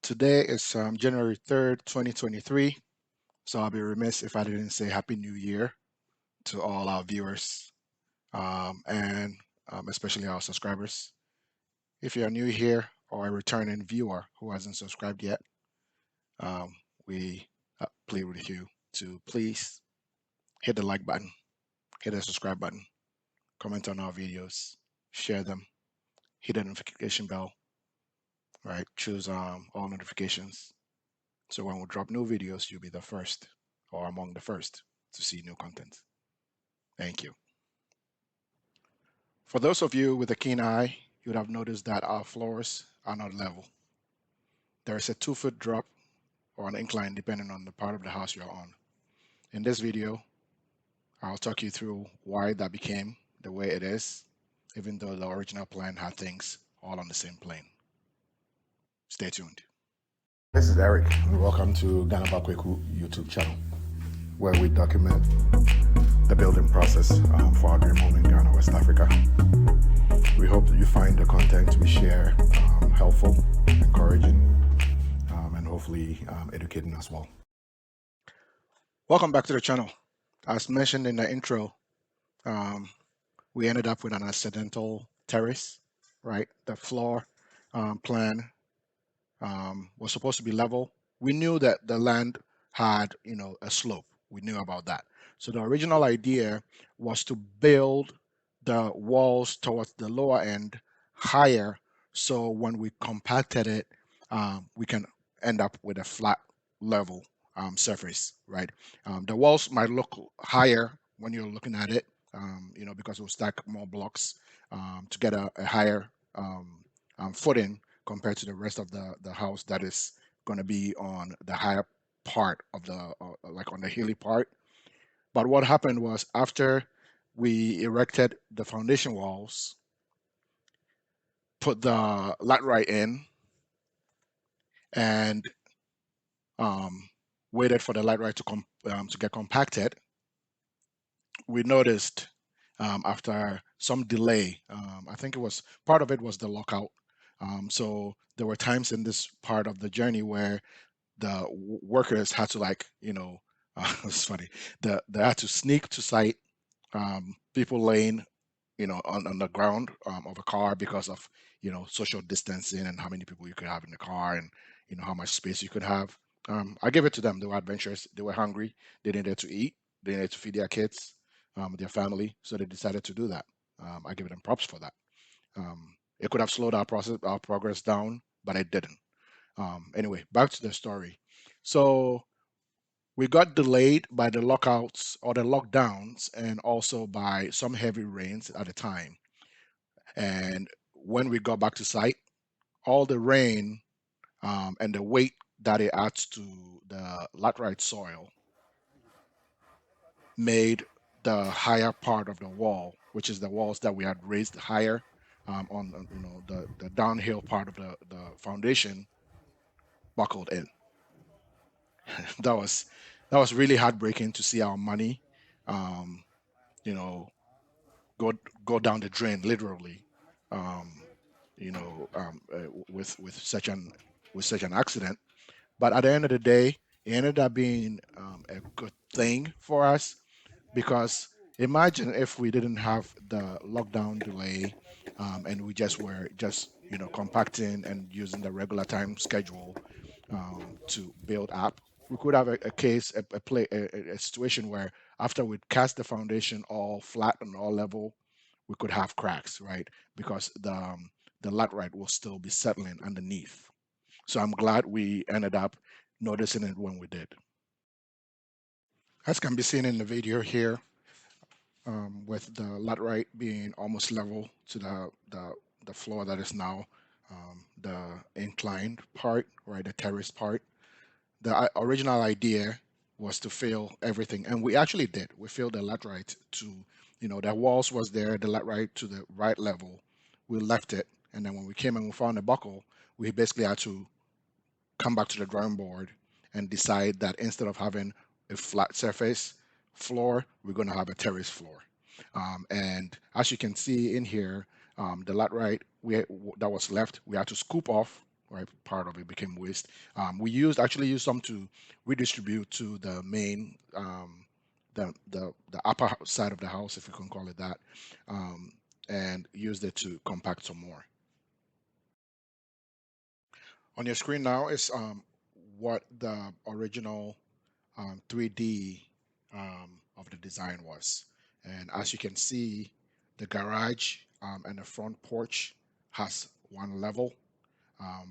Today is January 3rd, 2023. So I'll be remiss if I didn't say Happy New Year to all our viewers and especially our subscribers. If you're new here or a returning viewer who hasn't subscribed yet, um, we plead with you to please hit the like button, hit the subscribe button, comment on our videos, share them, hit the notification bell, right? Choose all notifications. So when we drop new videos, you'll be the first or among the first to see new content. Thank you. For those of you with a keen eye, you would have noticed that our floors are not level. There is a 2 foot drop or an incline depending on the part of the house you're on. In this video, I'll talk you through why that became the way it is, even though the original plan had things all on the same plane. Stay tuned. This is Eric, and welcome to Ghana Bakweku YouTube channel, where we document the building process for our dream home in Ghana, West Africa. We hope that you find the content we share helpful, encouraging, and hopefully educating as well. Welcome back to the channel. As mentioned in the intro, we ended up with an accidental terrace, right? The floor plan was supposed to be level. We knew that the land had, a slope. We knew about that. So the original idea was to build the walls towards the lower end higher. So when we compacted it, we can end up with a flat level surface, right? The walls might look higher when you're looking at it, because we'll stack more blocks to get a higher footing compared to the rest of the house that is going to be on the higher part of the like on the hilly part. But what happened was after we erected the foundation walls, put the laterite in, and waited for the laterite to get compacted, we noticed after some delay, I think it was part of it was the lockout. So there were times in this part of the journey where the workers had to it's funny. They had to sneak to site, people laying, on the ground of a car because of, social distancing and how many people you could have in the car and, how much space you could have. I give it to them. They were adventurous. They were hungry. They needed to eat. They needed to feed their kids, their family. So they decided to do that. I give them props for that. It could have slowed our progress down, but it didn't. Anyway, back to the story. So we got delayed by the lockouts or the lockdowns and also by some heavy rains at the time. And when we got back to site, all the rain and the weight that it adds to the laterite soil made the higher part of the wall, which is the walls that we had raised higher on the downhill part of the foundation, buckled in. that was that was really heartbreaking to see our money, um, you know, go go down the drain literally, um, with such an accident. But at the end of the day, it ended up being a good thing for us because imagine if we didn't have the lockdown delay and we just were just compacting and using the regular time schedule to build up. We could have a case, a situation where after we cast the foundation all flat and all level, we could have cracks, right? Because the laterite will still be settling underneath. So I'm glad we ended up noticing it when we did. As can be seen in the video here, with the laterite being almost level to the floor that is now the inclined part, right, the terrace part. The original idea was to fill everything, and we actually did. We filled the laterite to, the walls was there, the laterite to the right level. We left it, and then when we came and we found a buckle, we basically had to come back to the drawing board and decide that instead of having a flat surface floor, we're going to have a terrace floor. And as you can see in here, the laterite that was left, we had to scoop off right? Part of it became waste. We actually used some to redistribute to the main, the upper side of the house, if you can call it that, um, and used it to compact some more. On your screen now is what the original 3D of the design was. And as you can see, the garage and the front porch has one level,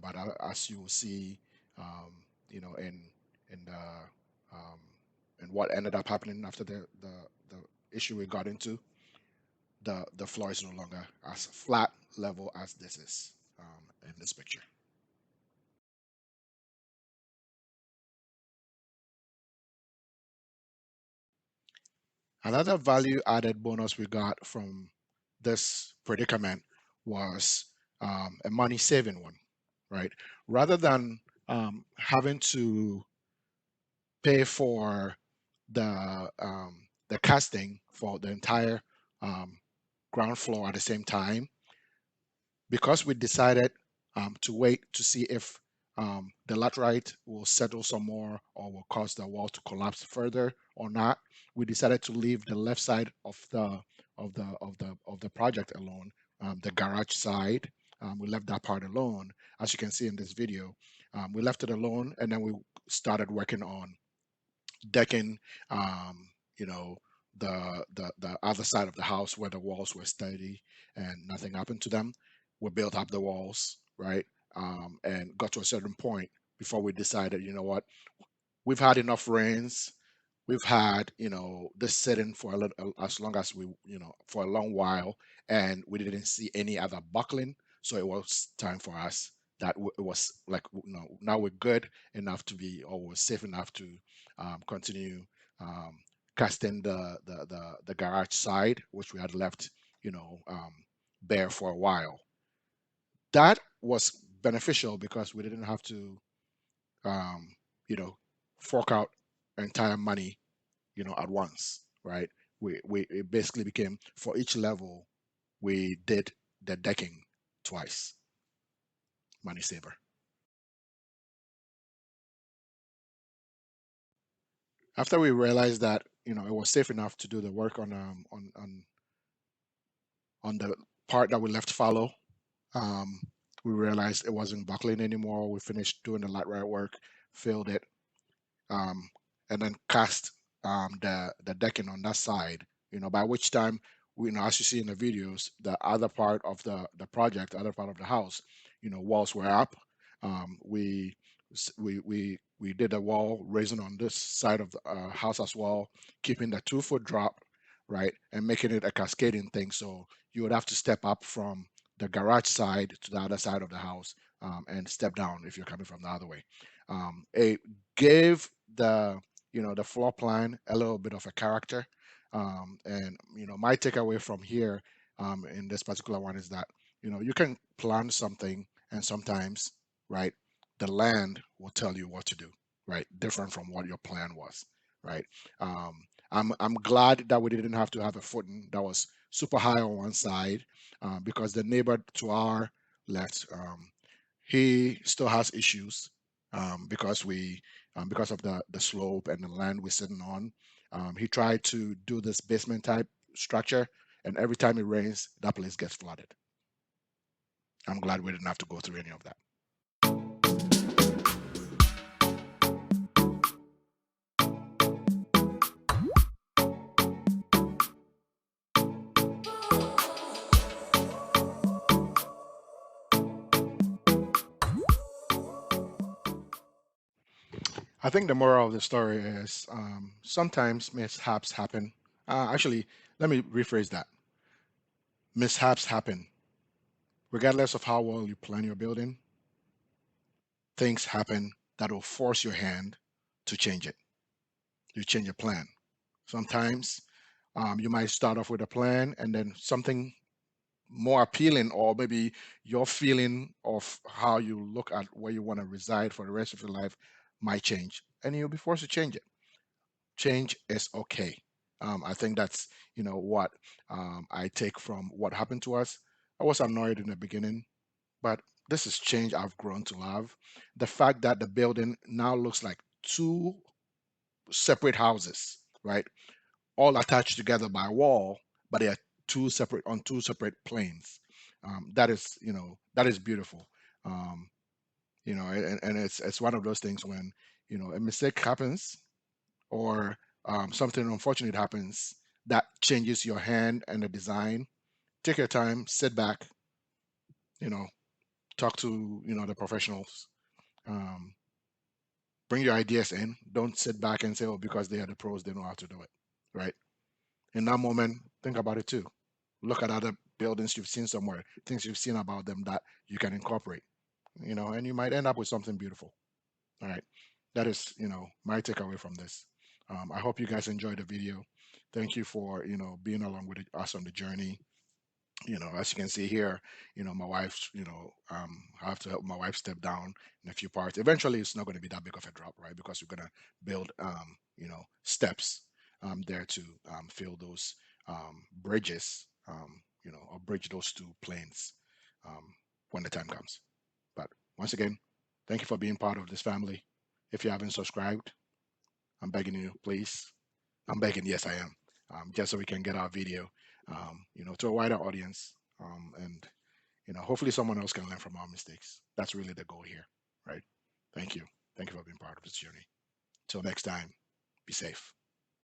but as you will see, um, in the um, in what ended up happening after the issue we got into, the floor is no longer as flat level as this is in this picture. Another value added bonus we got from this predicament was a money saving one, right? Rather than having to pay for the casting for the entire um, ground floor at the same time, because we decided to wait to see if the laterite will settle some more or will cause the wall to collapse further or not. We decided to leave the left side of the project alone, the garage side. We left that part alone, as you can see in this video. We left it alone, and then we started working on decking, um, you know, the other side of the house where the walls were steady and nothing happened to them. We built up the walls, right? And got to a certain point before we decided, you know what, we've had enough rains. We've had, this sitting for a little, as long as we, for a long while, and we didn't see any other buckling. So it was time for us that it was like, now we're good enough to be, or we're safe enough to continue um, casting the garage side, which we had left, bare for a while. That was beneficial because we didn't have to, um, you know, fork out entire money, at once, right? We it basically became, for each level we did the decking twice. Money saver. After we realized that it was safe enough to do the work on the part that we left fallow, um, we realized it wasn't buckling anymore. We finished doing the laterite work, filled it, um, and then cast the decking on that side. By which time, as you see in the videos, the other part of the project, the other part of the house, walls were up. We did a wall raising on this side of the house as well, keeping the 2 foot drop, right, and making it a cascading thing. So you would have to step up from the garage side to the other side of the house, and step down if you're coming from the other way. It gave the floor plan a little bit of a character, and my takeaway from here, in this particular one, is that you can plan something, and sometimes, right, the land will tell you what to do, right, different from what your plan was, right. I'm glad that we didn't have to have a footing that was super high on one side, because the neighbor to our left, he still has issues, because of the slope and the land we're sitting on. He tried to do this basement type structure, and every time it rains, that place gets flooded. I'm glad we didn't have to go through any of that. I think the moral of the story is, sometimes mishaps happen. Actually, let me rephrase that. Mishaps happen. Regardless of how well you plan your building, things happen that will force your hand to change it. You change your plan. Sometimes you might start off with a plan, and then something more appealing, or maybe your feeling of how you look at where you want to reside for the rest of your life might change, and you'll be forced to change it. Change is okay. I think that's what I take from what happened to us. I was annoyed in the beginning, but this is change I've grown to love. The fact that the building now looks like two separate houses, right? All attached together by a wall, but they are two separate on two separate planes. That is, that is beautiful. Um, and it's one of those things when a mistake happens or something unfortunate happens that changes your hand and the design. Take your time, sit back, you know, talk to the professionals. Um, bring your ideas in. Don't sit back and say, "Oh, because they are the pros, they know how to do it." Right? In that moment, think about it too. Look at other buildings you've seen somewhere, things you've seen about them that you can incorporate. And you might end up with something beautiful. All right. That is, my takeaway from this. I hope you guys enjoyed the video. Thank you for, being along with us on the journey. As you can see here, my wife's, I have to help my wife step down in a few parts. Eventually, it's not going to be that big of a drop, right? Because we're going to build, steps there to fill those bridges, or bridge those two planes um, when the time comes. But once again, thank you for being part of this family. If you haven't subscribed, I'm begging you, please. I'm begging, yes, I am, just so we can get our video, to a wider audience, and hopefully someone else can learn from our mistakes. That's really the goal here, right? Thank you. Thank you for being part of this journey. Till next time, be safe.